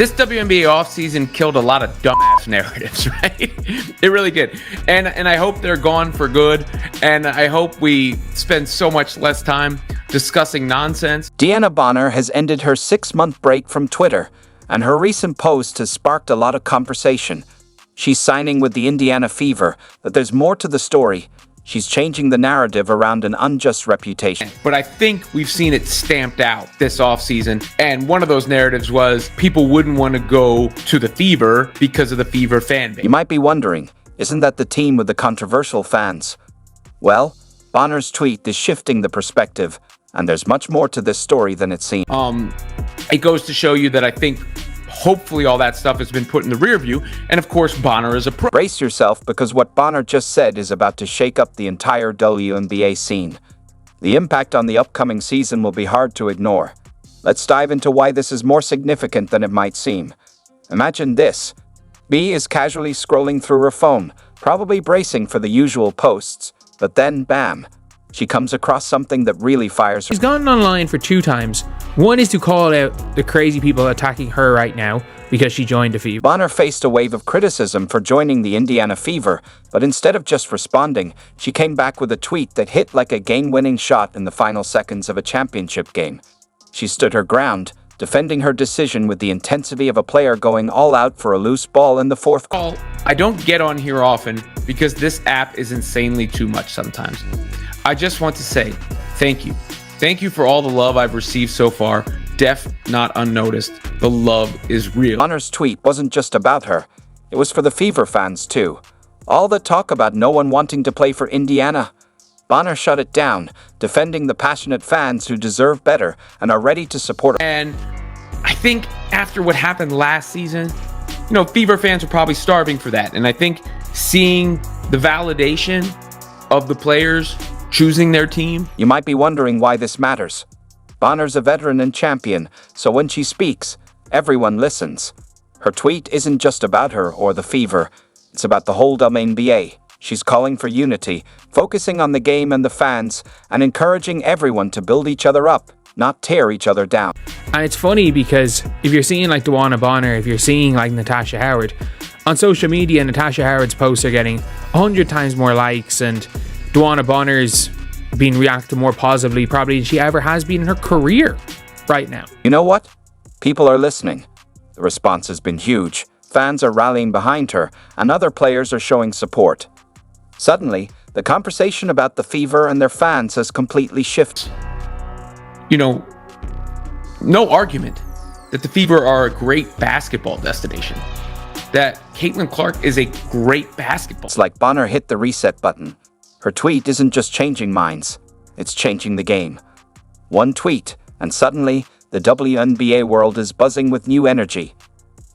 This WNBA offseason killed a lot of dumbass narratives, right? It really did. And I hope they're gone for good. And I hope we spend so much less time discussing nonsense. Dewanna Bonner has ended her 6-month break from Twitter, and her recent post has sparked a lot of conversation. She's signing with the Indiana Fever, but there's more to the story. She's changing the narrative around an unjust reputation. But I think we've seen it stamped out this offseason. And one of those narratives was people wouldn't want to go to the Fever because of the Fever fan base. You might be wondering, isn't that the team with the controversial fans? Well, Bonner's tweet is shifting the perspective, and there's much more to this story than it seems. It goes to show you that I think hopefully all that stuff has been put in the rear view. And of course, Bonner is a pro. Brace yourself, because what Bonner just said is about to shake up the entire WNBA scene. The impact on the upcoming season will be hard to ignore. Let's dive into why this is more significant than it might seem. Imagine this. B is casually scrolling through her phone, probably bracing for the usual posts, but then, bam, she comes across something that really fires her. She's gone online for 2 times. One is to call out the crazy people attacking her right now because she joined the Fever. Bonner faced a wave of criticism for joining the Indiana Fever, but instead of just responding, she came back with a tweet that hit like a game-winning shot in the final seconds of a championship game. She stood her ground, defending her decision with the intensity of a player going all out for a loose ball in the fourth quarter. I don't get on here often because this app is insanely too much sometimes. I just want to say thank you. Thank you for all the love I've received so far. Deaf, not unnoticed. The love is real. Bonner's tweet wasn't just about her. It was for the Fever fans too. All the talk about no one wanting to play for Indiana. Bonner shut it down, defending the passionate fans who deserve better and are ready to support her. And I think after what happened last season, Fever fans are probably starving for that. And I think seeing the validation of the players choosing their team. You might be wondering why this matters. Bonner's a veteran and champion, so when she speaks, everyone listens. Her tweet isn't just about her or the Fever, it's about the whole WNBA. She's calling for unity, focusing on the game and the fans, and encouraging everyone to build each other up, not tear each other down. And it's funny because if you're seeing like Dewanna Bonner, if you're seeing like Natasha Howard, on social media, Natasha Howard's posts are getting 100 times more likes, and Dewanna Bonner's being reacted more positively probably than she ever has been in her career right now. You know what? People are listening. The response has been huge. Fans are rallying behind her, and other players are showing support. Suddenly, the conversation about the Fever and their fans has completely shifted. No argument that the Fever are a great basketball destination. That Caitlin Clark is a great basketball. It's like Bonner hit the reset button. Her tweet isn't just changing minds, it's changing the game. One tweet, and suddenly, the WNBA world is buzzing with new energy.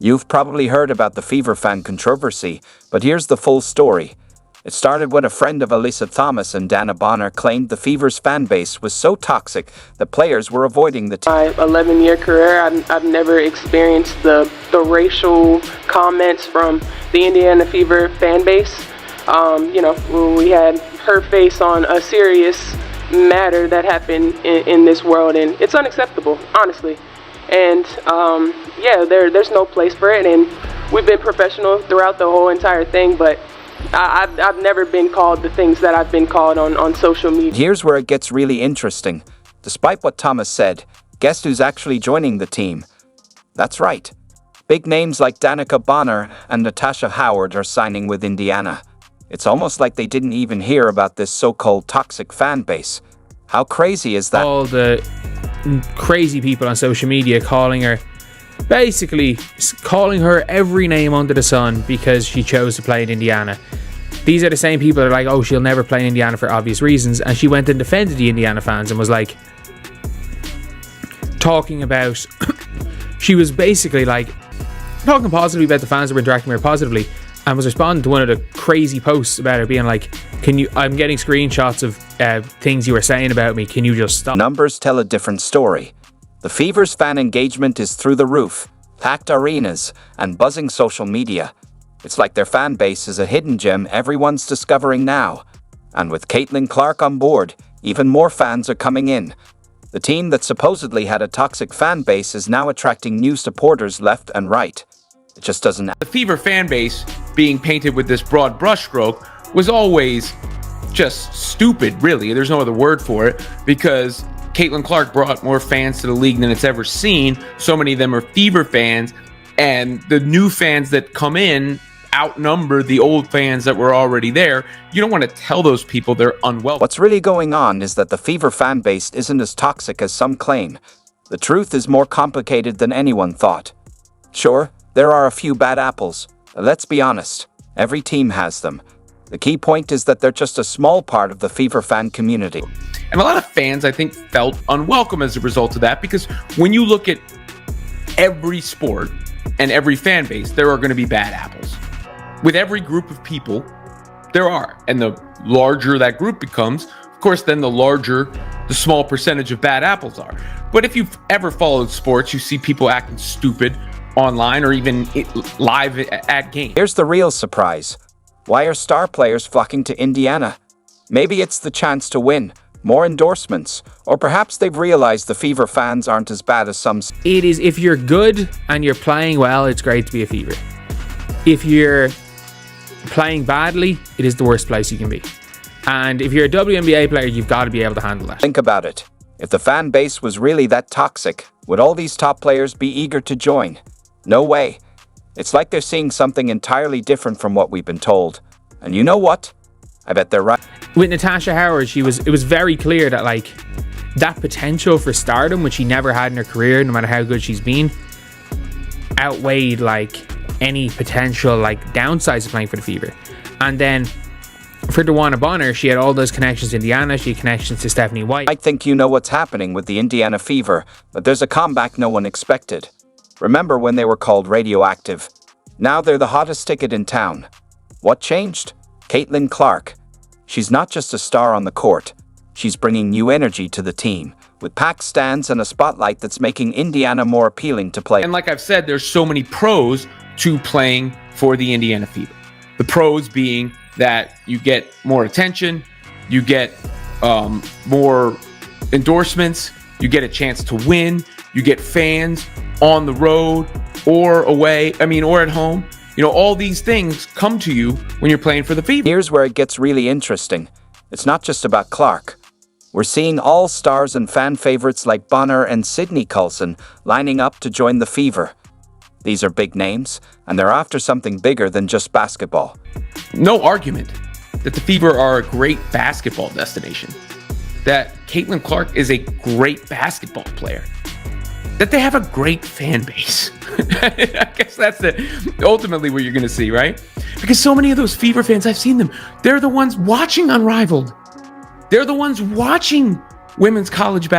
You've probably heard about the Fever fan controversy, but here's the full story. It started when a friend of Alyssa Thomas and Dewanna Bonner claimed the Fever's fan base was so toxic that players were avoiding the team. My 11-year career, I've never experienced the racial comments from the Indiana Fever fan base. We had her face on a serious matter that happened in this world, and it's unacceptable, honestly. And there's no place for it, and we've been professional throughout the whole entire thing, but I've never been called the things that I've been called on social media. Here's where it gets really interesting. Despite what Thomas said, guess who's actually joining the team? That's right. Big names like Dewanna Bonner and Natasha Howard are signing with Indiana. It's almost like they didn't even hear about this so-called toxic fan base. How crazy is that? All the crazy people on social media calling her every name under the sun because she chose to play in Indiana. These are the same people that are like, oh, she'll never play in Indiana for obvious reasons, and she went and defended the Indiana fans and was like talking about she was basically like talking positively about the fans that were interacting with her positively, and was responding to one of the crazy posts about her being like, I'm getting screenshots of things you were saying about me, can you just stop? Numbers tell a different story. The Fever's fan engagement is through the roof, packed arenas, and buzzing social media. It's like their fan base is a hidden gem everyone's discovering now. And with Caitlin Clark on board, even more fans are coming in. The team that supposedly had a toxic fan base is now attracting new supporters left and right. It just doesn't. The Fever fan base being painted with this broad brushstroke was always just stupid, really. There's no other word for it, because Caitlin Clark brought more fans to the league than it's ever seen. So many of them are Fever fans, and the new fans that come in outnumber the old fans that were already there. You don't want to tell those people they're unwelcome. What's really going on is that the Fever fan base isn't as toxic as some claim. The truth is more complicated than anyone thought. Sure, there are a few bad apples. Let's be honest, every team has them. The key point is that they're just a small part of the Fever fan community. And a lot of fans, I think, felt unwelcome as a result of that, because when you look at every sport and every fan base, there are going to be bad apples. With every group of people, there are. And the larger that group becomes, of course, then the larger the small percentage of bad apples are. But if you've ever followed sports, you see people acting stupid online or even live at games. Here's the real surprise. Why are star players flocking to Indiana? Maybe it's the chance to win, more endorsements, or perhaps they've realized the Fever fans aren't as bad as some. It is, if you're good and you're playing well, it's great to be a Fever. If you're playing badly, it is the worst place you can be. And if you're a WNBA player, you've got to be able to handle that. Think about it. If the fan base was really that toxic, would all these top players be eager to join? No way. It's like they're seeing something entirely different from what we've been told. And you know what? I bet they're right. With Natasha Howard, it was very clear that like that potential for stardom, which she never had in her career, no matter how good she's been, outweighed like any potential like downsides of playing for the Fever. And then for Dewanna Bonner, she had all those connections to Indiana. She had connections to Stephanie White. I think you know what's happening with the Indiana Fever, but there's a comeback no one expected. Remember when they were called radioactive? Now they're the hottest ticket in town. What changed? Caitlin Clark. She's not just a star on the court. She's bringing new energy to the team, with packed stands and a spotlight that's making Indiana more appealing to play. And like I've said, there's so many pros to playing for the Indiana Fever. The pros being that you get more attention, you get more endorsements, you get a chance to win, you get fans on the road or away, or at home. You know, all these things come to you when you're playing for the Fever. Here's where it gets really interesting. It's not just about Clark. We're seeing all stars and fan favorites like Bonner and Sydney Coulson lining up to join the Fever. These are big names, and they're after something bigger than just basketball. No argument that the Fever are a great basketball destination, that Caitlin Clark is a great basketball player, that they have a great fan base. I guess that's ultimately what you're going to see, right? Because so many of those Fever fans, I've seen them, they're the ones watching Unrivaled. They're the ones watching women's college basketball.